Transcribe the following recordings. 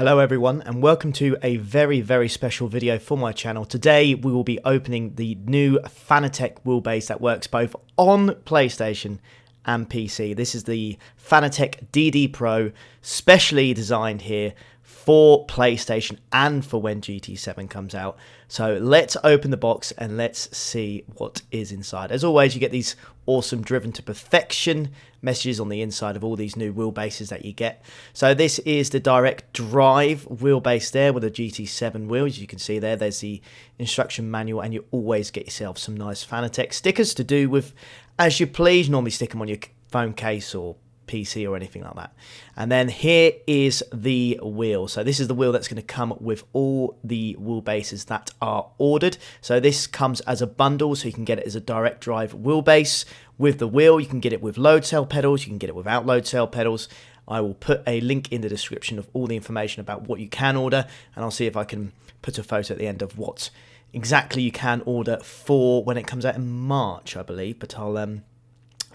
Hello everyone and welcome to a very special video for my channel. Today we will be opening the new Fanatec wheelbase that works both on PlayStation and PC. This is the Fanatec DD Pro, specially designed here for PlayStation and for when GT7 comes out. So let's open the box and let's see what is inside. As always, you get these awesome driven to perfection messages on the inside of all these new wheelbases that you get. So this is the direct drive wheelbase there with a GT7 wheel. As you can see there's the instruction manual, and you always get yourself some nice Fanatec stickers to do with as you please. Normally stick them on your phone case or PC or anything like that. And then here is the wheel. So this is the wheel that's going to come with all the wheelbases that are ordered. So this comes as a bundle, so you can get it as a direct drive wheelbase with the wheel. You can get it with load cell pedals, you can get it without load cell pedals. I will put a link in the description of all the information about what you can order, and I'll see if I can put a photo at the end of what exactly you can order for when it comes out in March, I believe. But I'll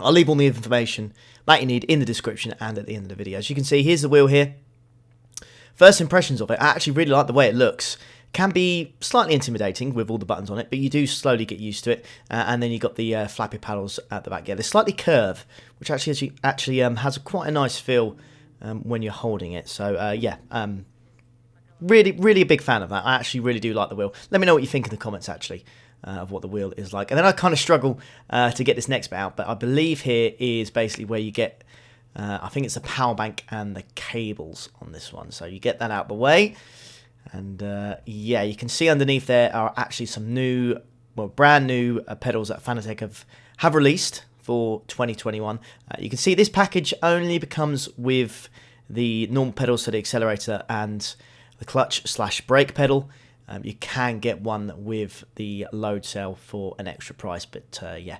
leave all the information that you need in the description and at the end of the video. As you can see, here's the wheel here. First impressions of it, I actually really like the way it looks. Can be slightly intimidating with all the buttons on it, but you do slowly get used to it. And then you've got the flappy paddles at the back. Yeah, they're slightly curved, which actually has quite a nice feel when you're holding it. So yeah, really a big fan of that. I actually really do like the wheel. Let me know what you think in the comments actually. Of what the wheel is like. And then I kind of struggle to get this next bit out, but I believe here is basically where you get, I think it's the power bank and the cables on this one. So you get that out the way, and yeah, you can see underneath there are actually some new, well, brand new pedals that Fanatec have released for 2021. You can see this package only becomes with the normal pedals, so the accelerator and the clutch/brake pedal. You can get one with the load cell for an extra price, but yeah,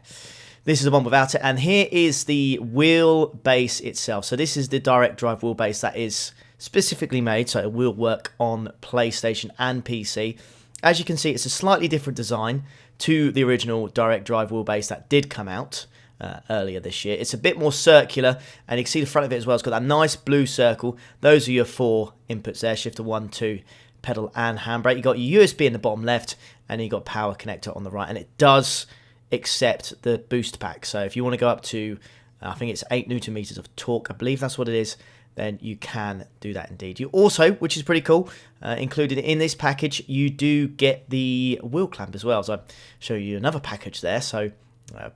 this is the one without it. And here is the wheelbase itself. So this is the direct drive wheelbase that is specifically made so it will work on PlayStation and PC. As you can see, it's a slightly different design to the original direct drive wheelbase that did come out earlier this year. It's a bit more circular, and you can see the front of it as well. It's got that nice blue circle. Those are your four inputs there: shifter 1, 2, pedal and handbrake. You got your USB in the bottom left, and you got power connector on the right, and it does accept the boost pack. So if you want to go up to I think it's 8 Newton meters of torque, I believe that's what it is, then you can do that indeed. You also, which is pretty cool, included in this package, you do get the wheel clamp as well. So I'll show you another package there. So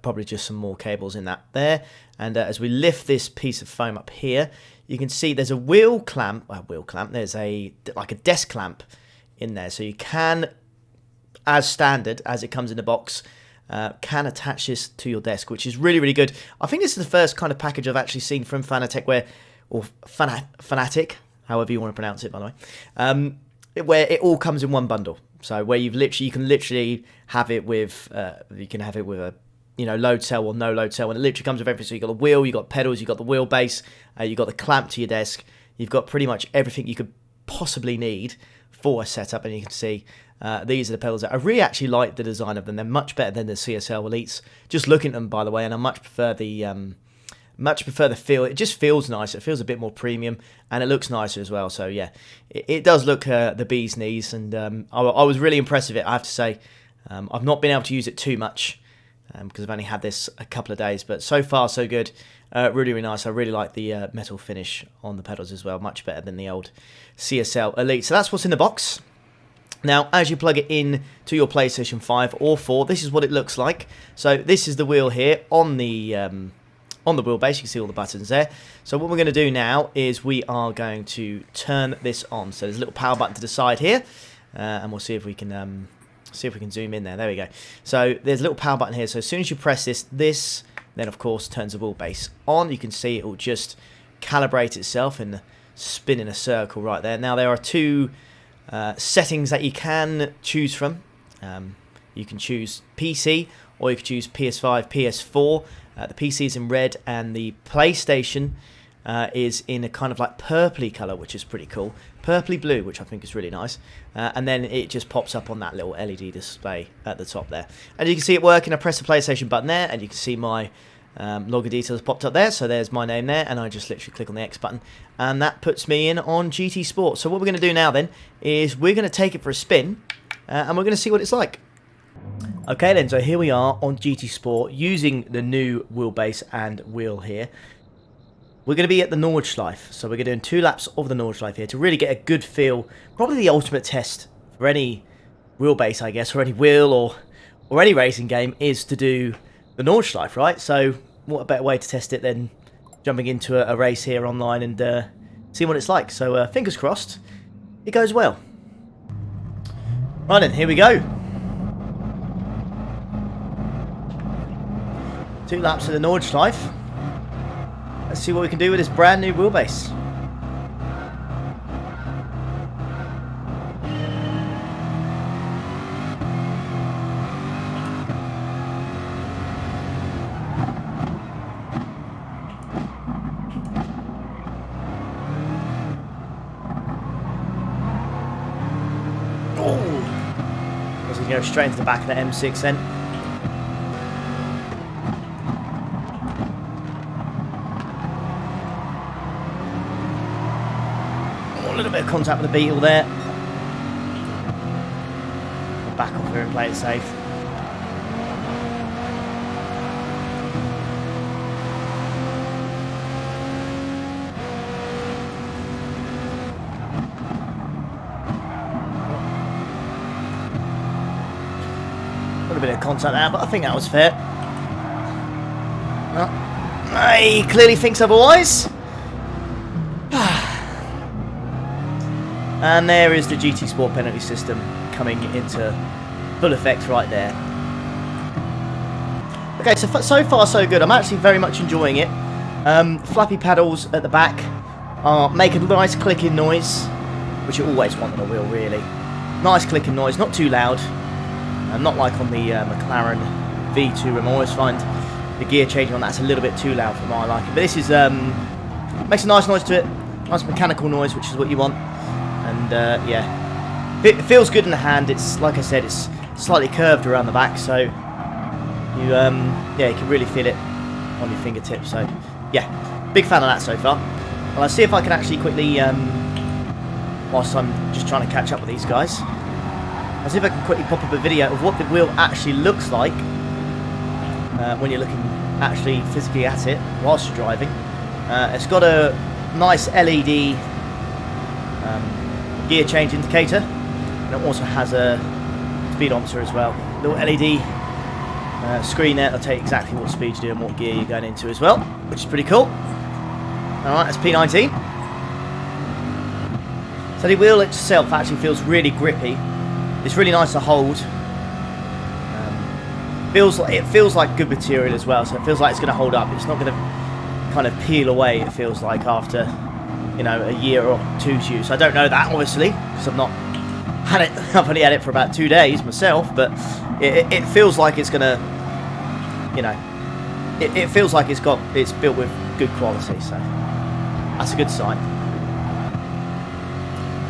probably just some more cables in that there. And as we lift this piece of foam up here, you can see there's a wheel clamp. There's like a desk clamp in there, so you can, as standard as it comes in the box, can attach this to your desk, which is really good. I think this is the first kind of package I've actually seen from Fanatec or Fanatec, however you want to pronounce it, by the way, where it all comes in one bundle. So where you can literally have it with a load cell or no load cell, and it literally comes with everything. So you've got the wheel, you've got pedals, you've got the wheelbase, you've got the clamp to your desk, you've got pretty much everything you could possibly need for a setup. And you can see these are the pedals that I really actually like the design of them. They're much better than the CSL Elites. Just looking at them, by the way, and I much prefer the feel. It just feels nice. It feels a bit more premium, and it looks nicer as well. So yeah, it does look the bee's knees, and I was really impressed with it, I have to say. I've not been able to use it too much, because I've only had this a couple of days, but so far so good. Really nice. I really like the metal finish on the pedals as well, much better than the old CSL Elite. So that's what's in the box. Now, as you plug it in to your PlayStation 5 or 4, this is what it looks like. So this is the wheel here on the wheelbase. You can see all the buttons there. So what we're going to do now is we are going to turn this on. So there's a little power button to the side here, and we'll see if we can zoom in there. There we go. So there's a little power button here. So as soon as you press this then of course turns the wheelbase on. You can see it will just calibrate itself and spin in a circle right there. Now there are two settings that you can choose from. You can choose PC, or you can choose PS5, PS4. The PC is in red, and the PlayStation is in a kind of like purpley colour, which is pretty cool. Purpley blue, which I think is really nice. And then it just pops up on that little LED display at the top there. And you can see it working. I press the PlayStation button there, and you can see my Logger details popped up there, so there's my name there, and I just literally click on the X button, and that puts me in on GT Sport. So what we're going to do now then is we're going to take it for a spin, and we're going to see what it's like. Okay then, so here we are on GT Sport using the new wheelbase and wheel here. We're going to be at the Nordschleife, so we're going to do 2 laps of the Nordschleife here to really get a good feel, probably the ultimate test for any wheelbase, I guess, or any wheel or any racing game is to do the Nordschleife, right? So what a better way to test it than jumping into a race here online and seeing what it's like. So fingers crossed it goes well. Right then, here we go. 2 laps of the Nordschleife. Let's see what we can do with this brand new wheelbase. Oh! Was going to go straight into the back of the M6 then. A little bit of contact with the Beetle there. We'll back off here and play it safe. A little bit of contact there, but I think that was fair. Well, he clearly thinks otherwise. And there is the GT Sport penalty system coming into full effect right there. Okay, so far so good. I'm actually very much enjoying it. Flappy paddles at the back make a nice clicking noise, which you always want on a wheel, really. Nice clicking noise, not too loud. Not like on the McLaren V2 I always find the gear changing on that's a little bit too loud for my liking. But this is makes a nice noise to it, nice mechanical noise, which is what you want. And yeah, it feels good in the hand. It's like I said, it's slightly curved around the back, so you yeah, you can really feel it on your fingertips. So yeah, big fan of that so far. Well, I'll see if I can actually quickly, whilst I'm just trying to catch up with these guys, I'll see if I can quickly pop up a video of what the wheel actually looks like when you're looking actually physically at it whilst you're driving. It's got a nice LED gear change indicator, and it also has a speedometer as well. Little LED screen there, it'll tell you exactly what speed you do and what gear you're going into as well, which is pretty cool. Alright, that's P19. So the wheel itself actually feels really grippy. It's really nice to hold. It feels like good material as well, so it feels like it's going to hold up. It's not going to kind of peel away, it feels like, after, you know, a year or 2's use. I don't know that, obviously, because I've not had it. I've only had it for about 2 days myself, but it feels like it's gonna, you know, it feels like it's built with good quality. So that's a good sign.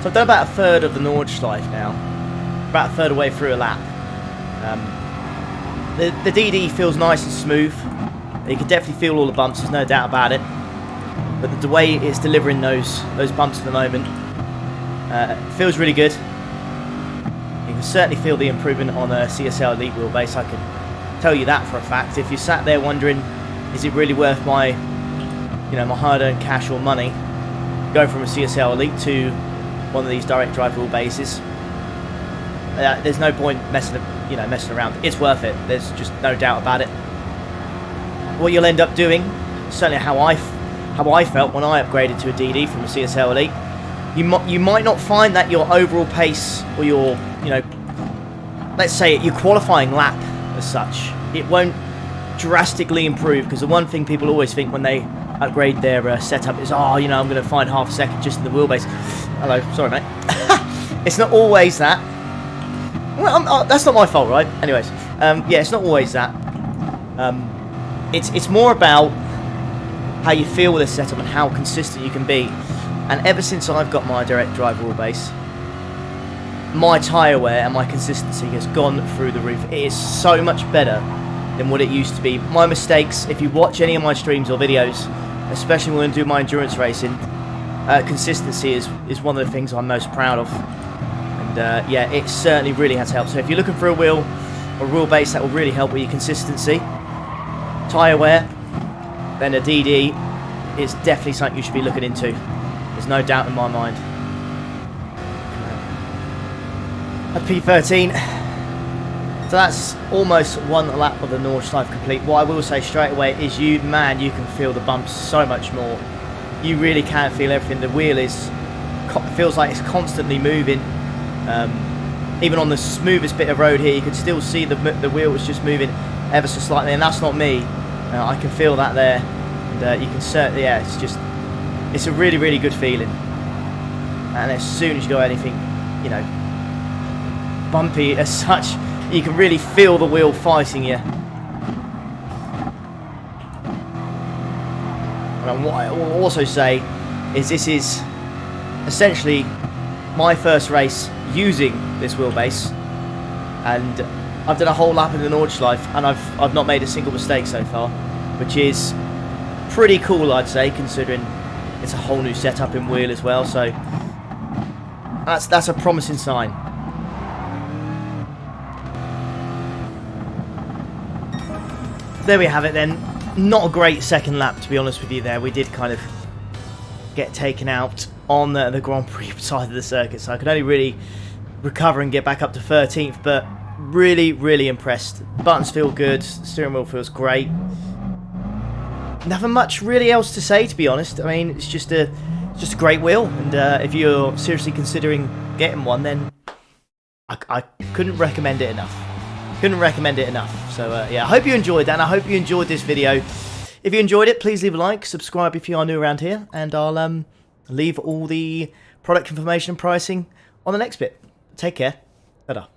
So I've done about a third of the Nordschleife now, about a third away through a lap. The DD feels nice and smooth. You can definitely feel all the bumps. There's no doubt about it. But the way it's delivering those bumps at the moment feels really good. You can certainly feel the improvement on a CSL Elite wheelbase. I can tell you that for a fact. If you sat there wondering, is it really worth my, you know, my hard-earned cash or money, go from a CSL Elite to one of these direct drive wheelbases, there's no point messing around. It's worth it. There's just no doubt about it. What you'll end up doing, certainly how I felt when I upgraded to a DD from a CSL Elite, you might not find that your overall pace or your, you know, let's say your qualifying lap as such, it won't drastically improve, because the one thing people always think when they upgrade their setup is, oh, you know, I'm going to find half a second just in the wheelbase. Hello, sorry mate. It's not always that. Well, that's not my fault, right? Anyways, yeah, it's not always that. It's more about how you feel with the setup and how consistent you can be. And ever since I've got my direct drive wheelbase, my tyre wear and my consistency has gone through the roof. It is so much better than what it used to be. My mistakes, if you watch any of my streams or videos, especially when I do my endurance racing, consistency is one of the things I'm most proud of. And yeah, it certainly really has helped. So if you're looking for a wheel or wheelbase that will really help with your consistency, tyre wear, then a DD is definitely something you should be looking into. There's no doubt in my mind. A P13. So that's almost one lap of the Nordschleife complete. What I will say straight away is you can feel the bumps so much more. You really can feel everything. The wheel feels like it's constantly moving. Even on the smoothest bit of road here, you can still see the wheel was just moving ever so slightly, and that's not me. I can feel that there, and you can certainly, yeah, it's a really, really good feeling. And as soon as you go anything, you know, bumpy as such, you can really feel the wheel fighting you. And what I will also say is this is essentially my first race using this wheelbase, and I've done a whole lap in the Nordschleife and I've not made a single mistake so far, which is pretty cool, I'd say, considering it's a whole new setup in wheel as well. So that's a promising sign. There we have it then. Not a great second lap, to be honest with you there. We did kind of get taken out on the Grand Prix side of the circuit, so I could only really recover and get back up to 13th, but really, really impressed. Buttons feel good, steering wheel feels great. Nothing much really else to say, to be honest. I mean, it's just a great wheel, and if you're seriously considering getting one, then I couldn't recommend it enough. Couldn't recommend it enough. So yeah, I hope you enjoyed that, and I hope you enjoyed this video. If you enjoyed it, please leave a like, subscribe if you are new around here, and I'll leave all the product information and pricing on the next bit. Take care. Ta-da.